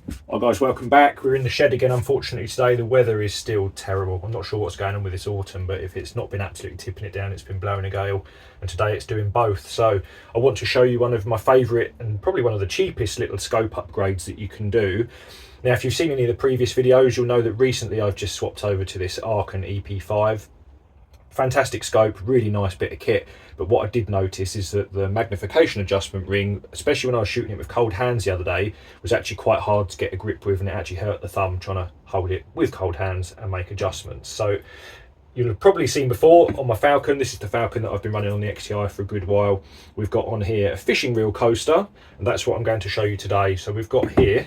Hi guys, welcome back. We're in the shed again. Unfortunately today the weather is still terrible. I'm not sure what's going on with this autumn, but if it's not been absolutely tipping it down, it's been blowing a gale, and today it's doing both. So I want to show you one of my favourite and probably one of the cheapest little scope upgrades that you can do. Now if you've seen any of the previous videos, you'll know that recently I've just swapped over to this Arken EP5. Fantastic scope, really nice bit of kit, but what I did notice is that the magnification adjustment ring, especially when I was shooting it with cold hands the other day, was actually quite hard to get a grip with, and it actually hurt the thumb trying to hold it with cold hands and make adjustments. So you'll have probably seen before on my Falcon, this is the Falcon that I've been running on the XTI for a good while, we've got on here a fishing reel coaster, and that's what I'm going to show you today. So we've got here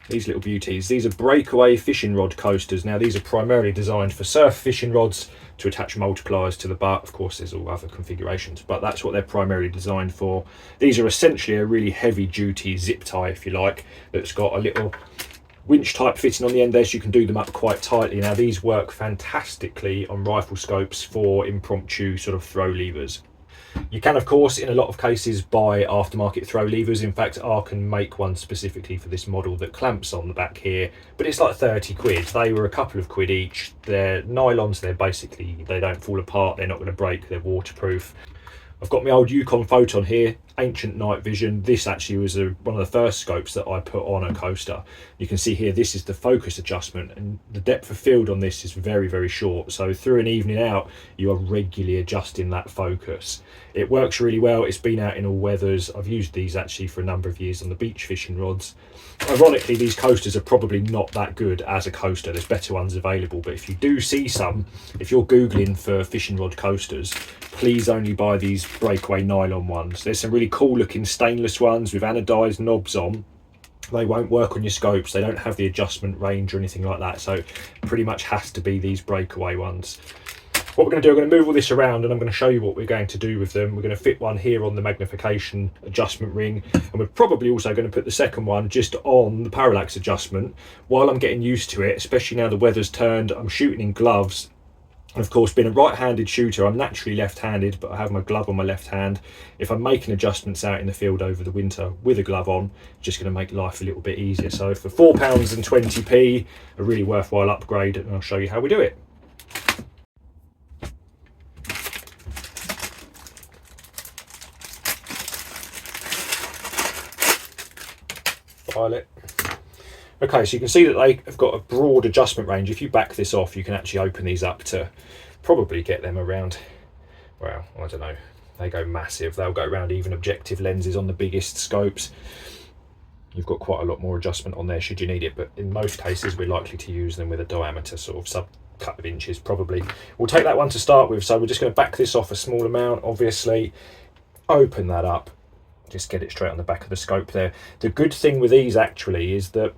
these little beauties. These are breakaway fishing rod coasters. Now these are primarily designed for surf fishing rods to attach multipliers to the butt. Of course there's all other configurations, but that's what they're primarily designed for. These are essentially a really heavy duty zip tie, if you like, that's got a little winch type fitting on the end there, so you can do them up quite tightly. Now these work fantastically on rifle scopes for impromptu sort of throw levers. You can, of course, in a lot of cases buy aftermarket throw levers. In fact, Arken make one specifically for this model that clamps on the back here, but it's like 30 quid. They were a couple of quid each. They're nylons, they don't fall apart, they're not going to break, they're waterproof. I've got my old Yukon Photon here, ancient night vision. This actually was one of the first scopes that I put on a coaster. You can see here, this is the focus adjustment, and the depth of field on this is very, very short. So through an evening out, you are regularly adjusting that focus. It works really well. It's been out in all weathers. I've used these actually for a number of years on the beach fishing rods. Ironically, these coasters are probably not that good as a coaster. There's better ones available, but if you do see some, if you're Googling for fishing rod coasters, please only buy these breakaway nylon ones. There's some really cool looking stainless ones with anodized knobs on. They won't work on your scopes. They don't have the adjustment range or anything like that. So it pretty much has to be these breakaway ones. What we're going to do, I'm going to move all this around and I'm going to show you what we're going to do with them. We're going to fit one here on the magnification adjustment ring, and we're probably also going to put the second one just on the parralax adjustment while I'm getting used to it, especially now the weather's turned. I'm shooting in gloves. And of course, being a right-handed shooter, I'm naturally left-handed, but I have my glove on my left hand. If I'm making adjustments out in the field over the winter with a glove on, it's just going to make life a little bit easier. So for £4.20, a really worthwhile upgrade, and I'll show you how we do it. File it. Okay, so you can see that they have got a broad adjustment range. If you back this off, you can actually open these up to probably get them around, well, I don't know, they go massive. They'll go around even objective lenses on the biggest scopes. You've got quite a lot more adjustment on there should you need it, but in most cases we're likely to use them with a diameter sort of sub couple of inches probably. We'll take that one to start with, so we're just going to back this off a small amount, obviously, open that up, just get it straight on the back of the scope there. The good thing with these actually is that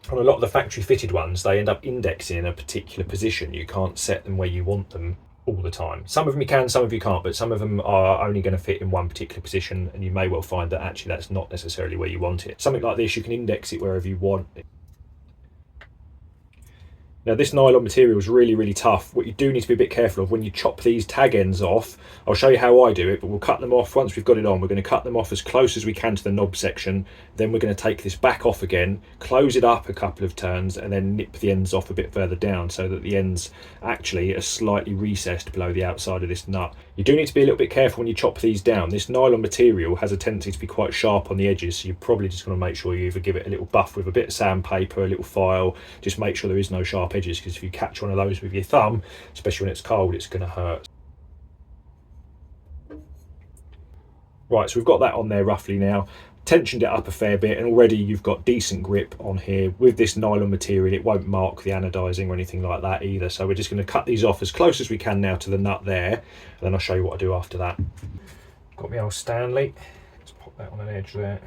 on a lot of the factory fitted ones, they end up indexing in a particular position. You can't set them where you want them all the time. Some of them you can, some of you can't, but some of them are only going to fit in one particular position, and you may well find that actually that's not necessarily where you want it. Something like this, you can index it wherever you want. Now this nylon material is really, really tough. What you do need to be a bit careful of when you chop these tag ends off, I'll show you how I do it, but we'll cut them off once we've got it on. We're going to cut them off as close as we can to the knob section. Then we're going to take this back off again, close it up a couple of turns, and then nip the ends off a bit further down so that the ends actually are slightly recessed below the outside of this nut. You do need to be a little bit careful when you chop these down. This nylon material has a tendency to be quite sharp on the edges, so you're probably just going to make sure you either give it a little buff with a bit of sandpaper, a little file, just make sure there is no sharp edges, because if you catch one of those with your thumb, especially when it's cold, it's going to hurt. Right, so we've got that on there roughly now. Tensioned it up a fair bit, and already you've got decent grip on here. With this nylon material, it won't mark the anodizing or anything like that either. So we're just going to cut these off as close as we can now to the nut there, and then I'll show you what I do after that. Got my old Stanley. Let's pop that on an edge there.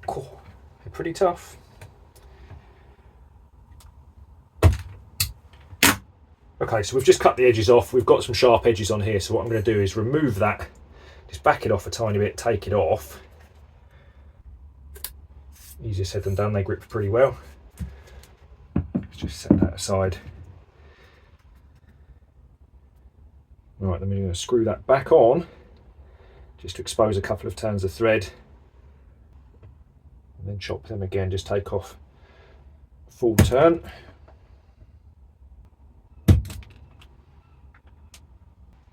Cool. They're pretty tough. Okay, so we've just cut the edges off. We've got some sharp edges on here, so what I'm going to do is remove that, just back it off a tiny bit, take it off. Easier said than done, they grip pretty well. Let's just set that aside. Right, then we're going to screw that back on, just to expose a couple of turns of thread, and then chop them again, just take off full turn.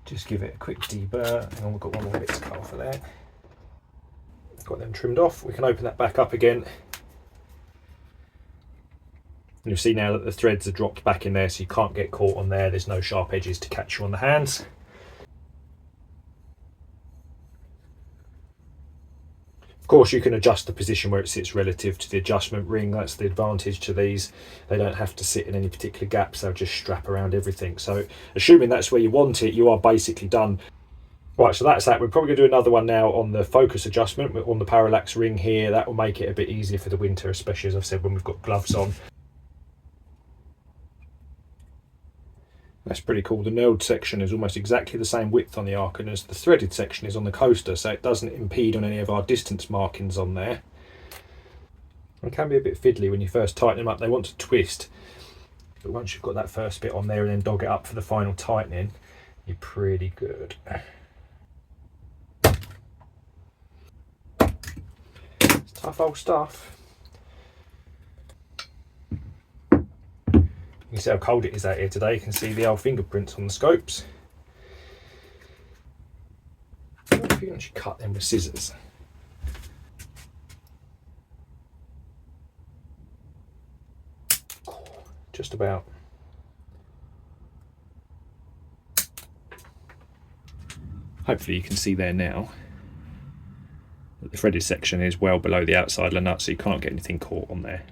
Just give it a quick deburr, and we've got one more bit to cut off of there. Got them trimmed off. We can open that back up again. And you'll see now that the threads are dropped back in there, so you can't get caught on there. There's no sharp edges to catch you on the hands. Of course, you can adjust the position where it sits relative to the adjustment ring. That's the advantage to these. They don't have to sit in any particular gaps. They'll just strap around everything. So assuming that's where you want it, you are basically done. Right, so that's that. We're probably going to do another one now on the focus adjustment on the parralax ring here. That will make it a bit easier for the winter, especially, as I've said, when we've got gloves on. That's pretty cool. The knurled section is almost exactly the same width on the Arken as the threaded section is on the coaster, so it doesn't impede on any of our distance markings on there. It can be a bit fiddly when you first tighten them up. They want to twist, but once you've got that first bit on there and then dog it up for the final tightening, you're pretty good. It's tough old stuff. You can see how cold it is out here today. You can see the old fingerprints on the scopes. If you can actually cut them with scissors. Just about. Hopefully you can see there now that the threaded section is well below the outside of the nut, so you can't get anything caught on there.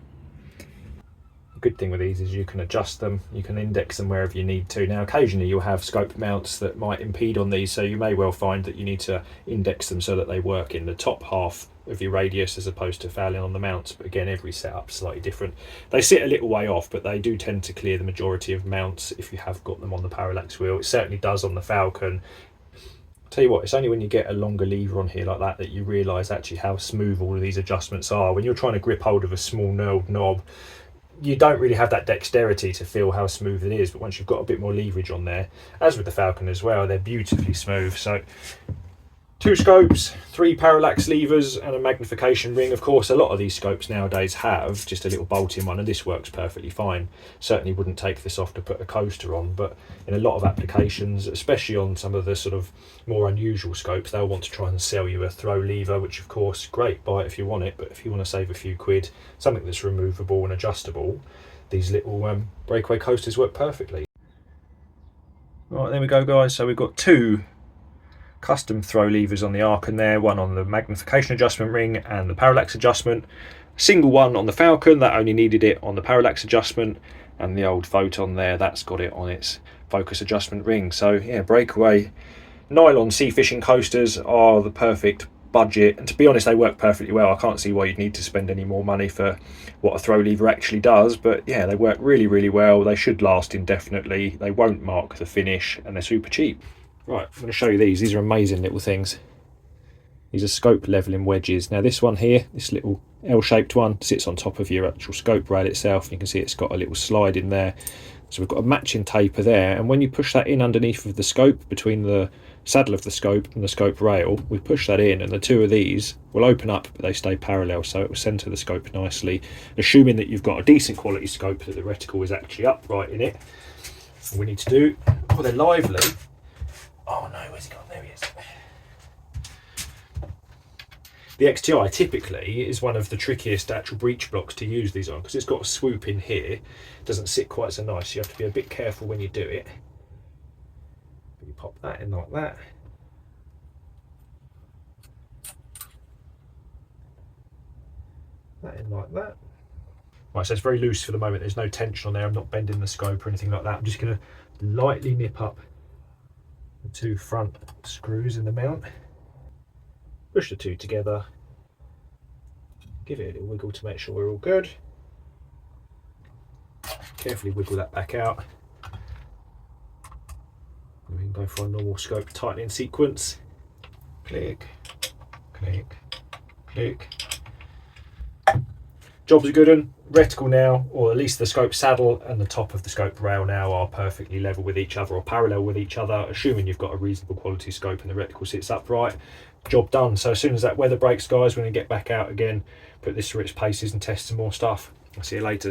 Good thing with these is you can adjust them, you can index them wherever you need to. Now occasionally you'll have scope mounts that might impede on these, so you may well find that you need to index them so that they work in the top half of your radius as opposed to fouling on the mounts. But again, every setup's slightly different. They sit a little way off, but they do tend to clear the majority of mounts if you have got them on the parralax wheel. It certainly does on the Falcon. Tell you what, it's only when you get a longer lever on here like that that you realise actually how smooth all of these adjustments are. When you're trying to grip hold of a small knurled knob, you don't really have that dexterity to feel how smooth it is, but once you've got a bit more leverage on there, as with the Falcon as well, they're beautifully smooth. So 2 scopes, 3 parralax levers and a magnification ring. Of course, a lot of these scopes nowadays have just a little bolt-in one, and this works perfectly fine. Certainly wouldn't take this off to put a coaster on, but in a lot of applications, especially on some of the sort of more unusual scopes, they'll want to try and sell you a throw lever, which of course, great, buy it if you want it, but if you want to save a few quid, something that's removable and adjustable, these little breakaway coasters work perfectly. Right, there we go, guys. So we've got 2 custom throw levers on the Arken there, one on the magnification adjustment ring and the parralax adjustment, single one on the Falcon that only needed it on the parralax adjustment, and the old Photon there, that's got it on its focus adjustment ring. So yeah, breakaway nylon sea fishing coasters are the perfect budget, and to be honest they work perfectly well. I can't see why you'd need to spend any more money for what a throw lever actually does, but yeah, they work really well. They should last indefinitely, they won't mark the finish, and they're super cheap. Right, I'm going to show you these. These are amazing little things. These are scope leveling wedges. Now this one here, this little L-shaped one, sits on top of your actual scope rail itself. You can see it's got a little slide in there. So we've got a matching taper there, and when you push that in underneath of the scope, between the saddle of the scope and the scope rail, we push that in and the 2 of these will open up, but they stay parallel, so it will centre the scope nicely, assuming that you've got a decent quality scope, that the reticle is actually upright in it. All we need to do, oh, they're lively. Oh no, where's he gone? There he is. The XTI typically is one of the trickiest actual breech blocks to use these on, because it's got a swoop in here. It doesn't sit quite so nice, so you have to be a bit careful when you do it. But you pop that in like that. That in like that. Right, so it's very loose for the moment. There's no tension on there. I'm not bending the scope or anything like that. I'm just going to lightly nip up the 2 front screws in the mount, push the 2 together, give it a little wiggle to make sure we're all good, carefully wiggle that back out, and we can go for a normal scope tightening sequence. Click, click, click. Job's a good one. Reticle now, or at least the scope saddle and the top of the scope rail now, are perfectly level with each other or parallel with each other, assuming you've got a reasonable quality scope and the reticle sits upright. Job done. So as soon as that weather breaks, guys, we're going to get back out again, put this through its paces and test some more stuff. I'll see you later.